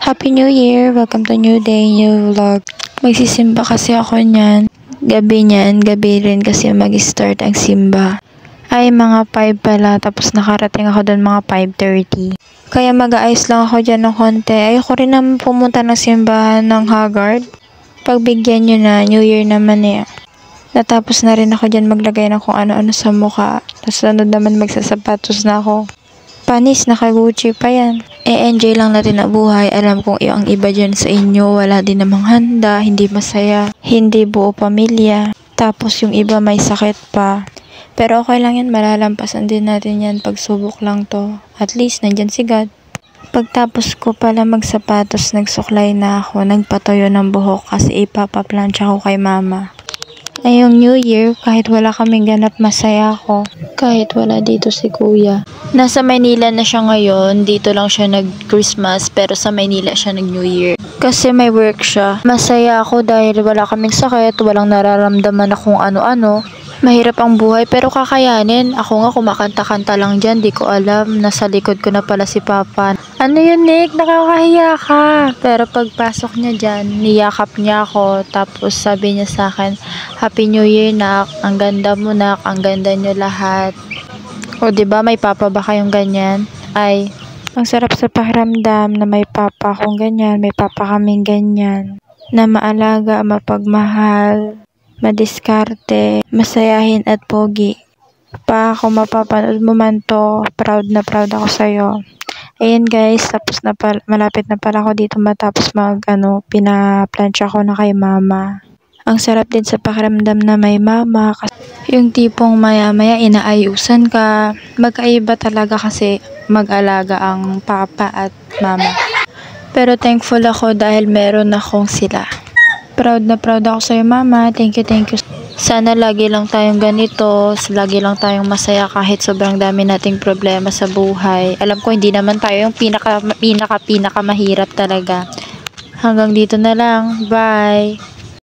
Happy New Year! Welcome to New Day, New Vlog. Magsisimba kasi ako niyan. Gabi rin kasi mag-start ang simba. Ay, mga 5 pala, tapos nakarating ako doon mga 5:30. Kaya mag-aayos lang ako dyan ng konti. Ayoko rin naman pumunta ng simbahan ng Haggard. Pagbigyan nyo na, New Year naman eh. Natapos na rin ako dyan maglagay ng kung ano-ano sa mukha. Tapos sunod naman magsasapatos na ako. Panis, naka-Gucci pa yan. Enjoy lang natin ang buhay. Alam kong ang iba dyan sa inyo, wala din namang handa, hindi masaya, hindi buo pamilya. Tapos yung iba may sakit pa. Pero okay lang yan, malalampasan din natin yan. Pagsubok lang to. At least, nandyan si God. Pagtapos ko pala magsapatos, nagsuklay na ako, nagpatoyo ng buhok kasi ipapaplansya ko kay mama. Ngayong New Year, kahit wala kaming ganap, masaya ako. Kahit wala dito si kuya. Nasa Maynila na siya ngayon, dito lang siya nag-Christmas, pero sa Maynila siya nag-New Year. Kasi may work siya. Masaya ako dahil wala kaming sakit, walang nararamdaman na kung ano-ano. Mahirap ang buhay pero kakayanin. Ako nga kumakanta-kanta lang dyan, di ko alam. Nasa likod ko na pala si Papa. Ano yun, Nick? Nakakahiya ka. Pero pagpasok niya dyan, niyakap niya ako. Tapos sabi niya sa akin, Happy New Year, Nak. Ang ganda mo, Nak. Ang ganda niyo lahat. O diba may Papa ba kayong ganyan? Ay, ang sarap sa pakiramdam na may Papa akong ganyan, may Papa kaming ganyan. Na maalaga, mapagmahal, madiskarte, masayahin at pogi. Pa ako mapapanood mo man to, proud na proud ako sa'yo. Ayan guys, tapos na malapit na pala ako dito matapos pinaplansya ko na kay mama. Ang sarap din sa pakiramdam na may mama. Yung tipong maya-maya inaayusan ka. Magkaiba talaga kasi mag-alaga ang papa at mama. Pero thankful ako dahil meron akong sila. Proud na proud ako sa'yo, mama. Thank you. Sana lagi lang tayong ganito. Lagi lang tayong masaya kahit sobrang dami nating problema sa buhay. Alam ko hindi naman tayo yung pinaka mahirap talaga. Hanggang dito na lang. Bye!